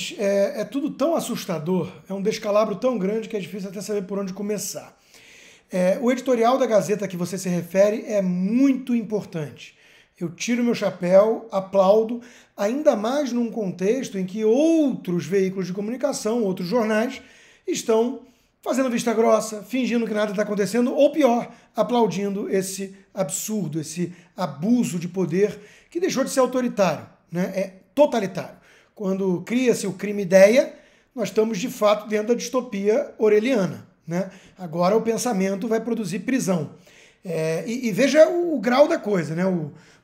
Jones, é tudo tão assustador, é um descalabro tão grande que é difícil até saber por onde começar. O editorial da Gazeta a que você se refere é muito importante. Eu tiro meu chapéu, aplaudo, ainda mais num contexto em que outros veículos de comunicação, outros jornais, estão fazendo vista grossa, fingindo que nada está acontecendo, ou pior, aplaudindo esse absurdo, esse abuso de poder que deixou de ser autoritário, né? É totalitário. Quando cria-se o crime-ideia, nós estamos de fato dentro da distopia orwelliana, né? Agora o pensamento vai produzir prisão. E veja o grau da coisa, né?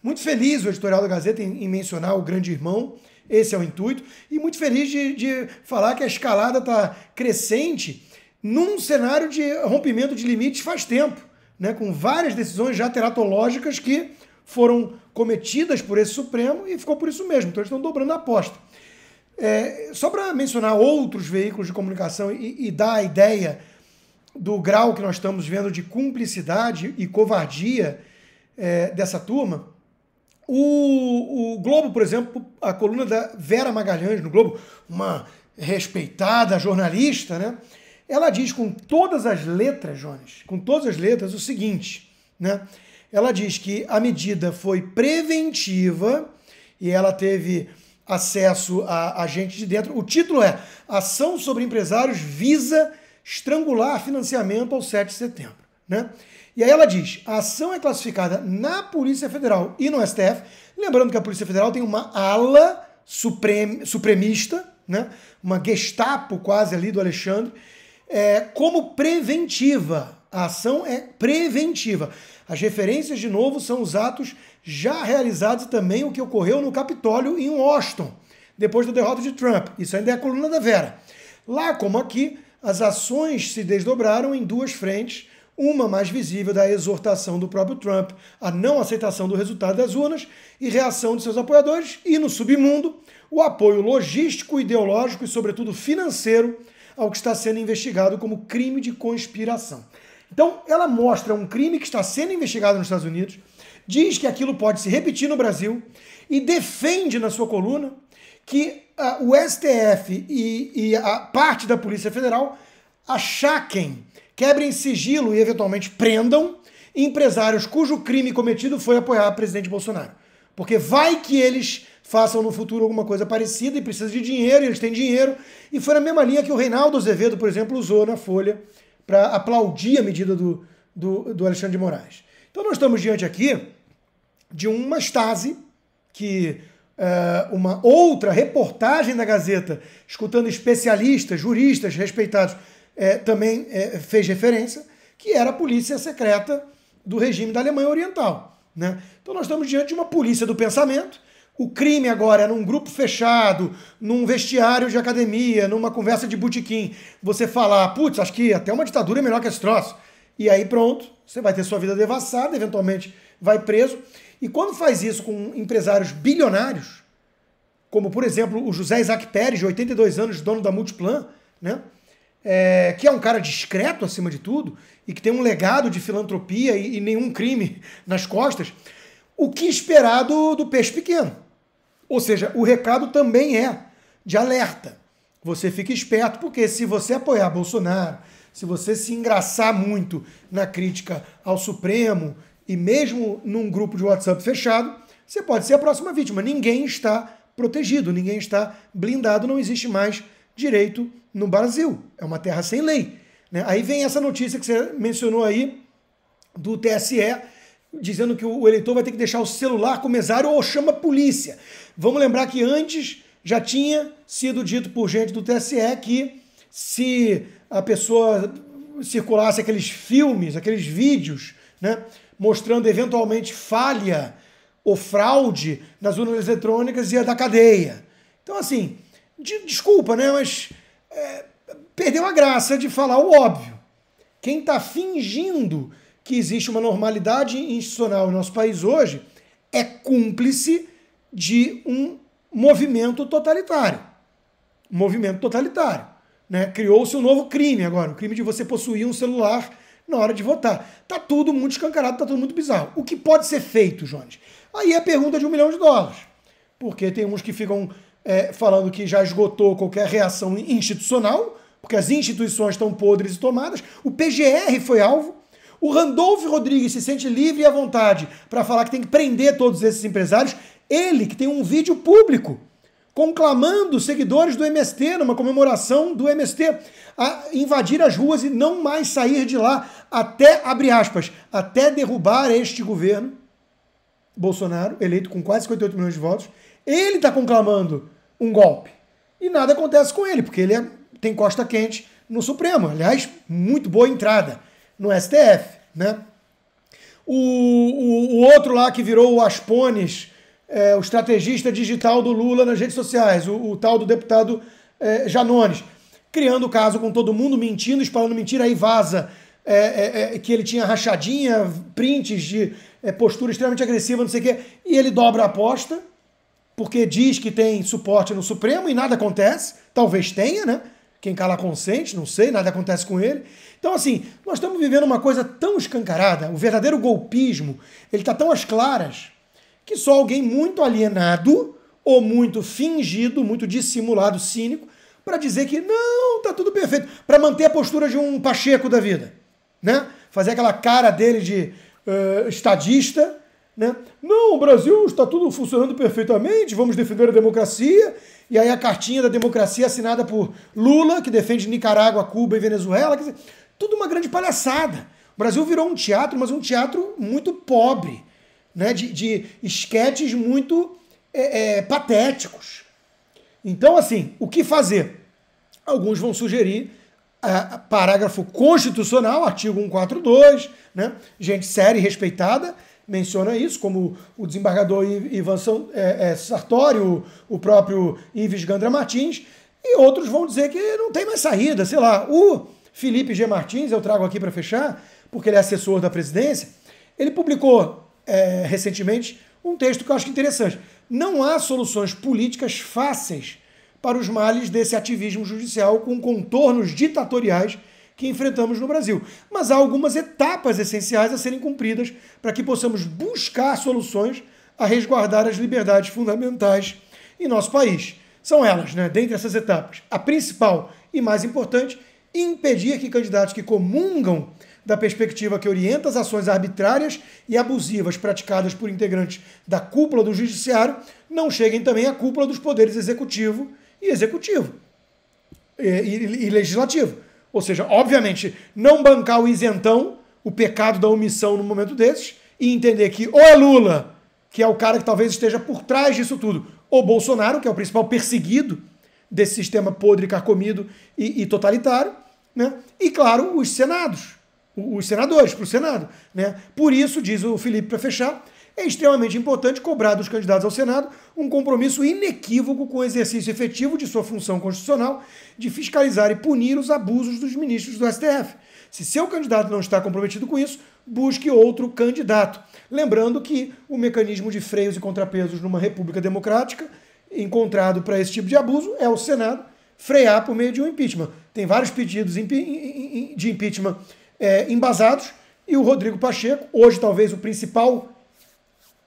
Muito feliz o editorial da Gazeta em mencionar o grande irmão, esse é o intuito, e muito feliz de falar que a escalada está crescente num cenário de rompimento de limites faz tempo, né? Com várias decisões já teratológicas que foram cometidas por esse Supremo e ficou por isso mesmo, então eles estão dobrando a aposta. Só para mencionar outros veículos de comunicação e dar a ideia do grau que nós estamos vendo de cumplicidade e covardia dessa turma, o Globo, por exemplo, a coluna da Vera Magalhães no Globo, uma respeitada jornalista, né? Ela diz com todas as letras, Jones, com todas as letras, o seguinte, né? Ela diz que a medida foi preventiva e ela teve acesso a gente de dentro. O título é Ação sobre Empresários visa estrangular financiamento ao 7 de setembro, né? E aí ela diz, a ação é classificada na Polícia Federal e no STF, lembrando que a Polícia Federal tem uma ala supremista, né? Uma Gestapo quase ali do Alexandre, como preventiva. A ação é preventiva. As referências, de novo, são os atos já realizados e também o que ocorreu no Capitólio em Washington, depois da derrota de Trump. Isso ainda é a coluna da Vera. Lá, como aqui, as ações se desdobraram em duas frentes, uma mais visível da exortação do próprio Trump, a não aceitação do resultado das urnas e reação de seus apoiadores, e no submundo, o apoio logístico, ideológico e, sobretudo, financeiro ao que está sendo investigado como crime de conspiração. Então, ela mostra um crime que está sendo investigado nos Estados Unidos, diz que aquilo pode se repetir no Brasil e defende na sua coluna que o STF e a parte da Polícia Federal achaquem, quebrem sigilo e eventualmente prendam empresários cujo crime cometido foi apoiar o presidente Bolsonaro. Porque vai que eles façam no futuro alguma coisa parecida e precisam de dinheiro, e eles têm dinheiro, e foi na mesma linha que o Reinaldo Azevedo, por exemplo, usou na Folha para aplaudir a medida do Alexandre de Moraes. Então nós estamos diante aqui de uma Stasi que uma outra reportagem da Gazeta, escutando especialistas, juristas respeitados, também fez referência, que era a polícia secreta do regime da Alemanha Oriental, né? Então nós estamos diante de uma polícia do pensamento. O crime agora é num grupo fechado, num vestiário de academia, numa conversa de botequim, você falar, putz, acho que até uma ditadura é melhor que esse troço. E aí pronto, você vai ter sua vida devassada, eventualmente vai preso. E quando faz isso com empresários bilionários, como por exemplo o José Isaac Pérez, de 82 anos, dono da Multiplan, né? Que é um cara discreto acima de tudo, e que tem um legado de filantropia e nenhum crime nas costas, o que esperar do peixe pequeno? Ou seja, o recado também é de alerta. Você fica esperto, porque se você apoiar Bolsonaro, se você se engraçar muito na crítica ao Supremo, e mesmo num grupo de WhatsApp fechado, você pode ser a próxima vítima. Ninguém está protegido, ninguém está blindado, não existe mais direito no Brasil. É uma terra sem lei, né? Aí vem essa notícia que você mencionou aí, do TSE, dizendo que o eleitor vai ter que deixar o celular com o mesário ou chama a polícia. Vamos lembrar que antes já tinha sido dito por gente do TSE que se a pessoa circulasse aqueles filmes, aqueles vídeos, né, mostrando eventualmente falha ou fraude nas urnas eletrônicas, ia da cadeia. Então, assim, desculpa, né, mas perdeu a graça de falar o óbvio. Quem está fingindo que existe uma normalidade institucional no nosso país hoje é cúmplice de um movimento totalitário. Um movimento totalitário, né? Criou-se um novo crime agora, o crime de você possuir um celular na hora de votar. Tá tudo muito escancarado, tá tudo muito bizarro. O que pode ser feito, Jones? Aí é a pergunta de $1 milhão. Porque tem uns que ficam falando que já esgotou qualquer reação institucional, porque as instituições estão podres e tomadas. O PGR foi alvo. O Randolph Rodrigues se sente livre e à vontade para falar que tem que prender todos esses empresários. Ele, que tem um vídeo público conclamando os seguidores do MST, numa comemoração do MST, a invadir as ruas e não mais sair de lá até, abre aspas, até derrubar este governo, Bolsonaro, eleito com quase 58 milhões de votos. Ele está conclamando um golpe. E nada acontece com ele, porque ele tem costa quente no Supremo. Aliás, muito boa entrada no STF, né? O outro lá que virou o Aspones, o estrategista digital do Lula nas redes sociais, o tal do deputado Janones, criando o caso com todo mundo, mentindo, espalhando mentira, aí vaza que ele tinha rachadinha, prints de postura extremamente agressiva, não sei o quê, e ele dobra a aposta, porque diz que tem suporte no Supremo e nada acontece, talvez tenha, né? Quem cala consente, não sei, nada acontece com ele. Então, assim, nós estamos vivendo uma coisa tão escancarada, o verdadeiro golpismo, ele está tão às claras, que só alguém muito alienado, ou muito fingido, muito dissimulado, cínico, para dizer que não, tá tudo perfeito, para manter a postura de um Pacheco da vida, né? Fazer aquela cara dele de estadista, né? Não, o Brasil está tudo funcionando perfeitamente, vamos defender a democracia, e aí a cartinha da democracia assinada por Lula, que defende Nicarágua, Cuba e Venezuela, quer dizer, tudo uma grande palhaçada. O Brasil virou um teatro, mas um teatro muito pobre, né? De esquetes muito patéticos. Então, assim, o que fazer? Alguns vão sugerir parágrafo constitucional, artigo 142, né? Gente séria e respeitada menciona isso, como o desembargador Ivan Sartori, o próprio Ives Gandra Martins, e outros vão dizer que não tem mais saída, sei lá. O Felipe G. Martins, eu trago aqui para fechar, porque ele é assessor da presidência, ele publicou recentemente um texto que eu acho interessante. Não há soluções políticas fáceis para os males desse ativismo judicial com contornos ditatoriais que enfrentamos no Brasil. Mas há algumas etapas essenciais a serem cumpridas para que possamos buscar soluções a resguardar as liberdades fundamentais em nosso país. São elas, né, dentre essas etapas. A principal e mais importante, impedir que candidatos que comungam da perspectiva que orienta as ações arbitrárias e abusivas praticadas por integrantes da cúpula do judiciário não cheguem também à cúpula dos poderes executivo e legislativo. Ou seja, obviamente, não bancar o isentão, o pecado da omissão no momento desses, e entender que ou é Lula, que é o cara que talvez esteja por trás disso tudo, ou Bolsonaro, que é o principal perseguido desse sistema podre, carcomido e totalitário, né? E, claro, os senadores para o Senado, né? Por isso, diz o Felipe para fechar, é extremamente importante cobrar dos candidatos ao Senado um compromisso inequívoco com o exercício efetivo de sua função constitucional de fiscalizar e punir os abusos dos ministros do STF. Se seu candidato não está comprometido com isso, busque outro candidato. Lembrando que o mecanismo de freios e contrapesos numa república democrática encontrado para esse tipo de abuso é o Senado frear por meio de um impeachment. Tem vários pedidos de impeachment embasados e o Rodrigo Pacheco, hoje talvez o principal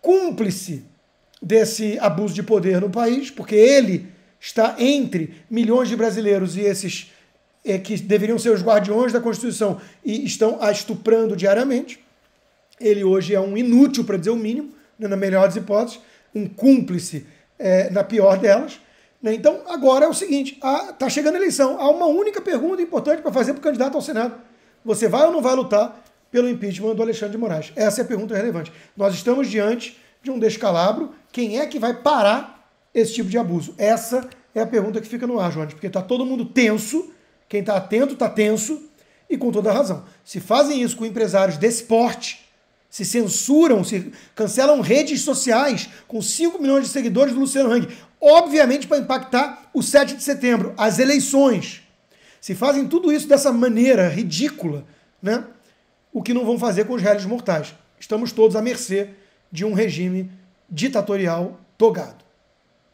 cúmplice desse abuso de poder no país, porque ele está entre milhões de brasileiros e esses que deveriam ser os guardiões da Constituição e estão a estuprando diariamente. Ele hoje é um inútil, para dizer o mínimo, né, na melhor das hipóteses, um cúmplice na pior delas. Né? Então, agora é o seguinte, está chegando a eleição, há uma única pergunta importante para fazer para o candidato ao Senado. Você vai ou não vai lutar pelo impeachment do Alexandre de Moraes? Essa é a pergunta relevante. Nós estamos diante de um descalabro. Quem é que vai parar esse tipo de abuso? Essa é a pergunta que fica no ar, João, porque está todo mundo tenso, quem está atento está tenso, e com toda razão. Se fazem isso com empresários desse porte, se censuram, se cancelam redes sociais com 5 milhões de seguidores do Luciano Hang, obviamente para impactar o 7 de setembro, as eleições. Se fazem tudo isso dessa maneira ridícula, né? O que não vão fazer com os réis mortais? Estamos todos à mercê de um regime ditatorial togado.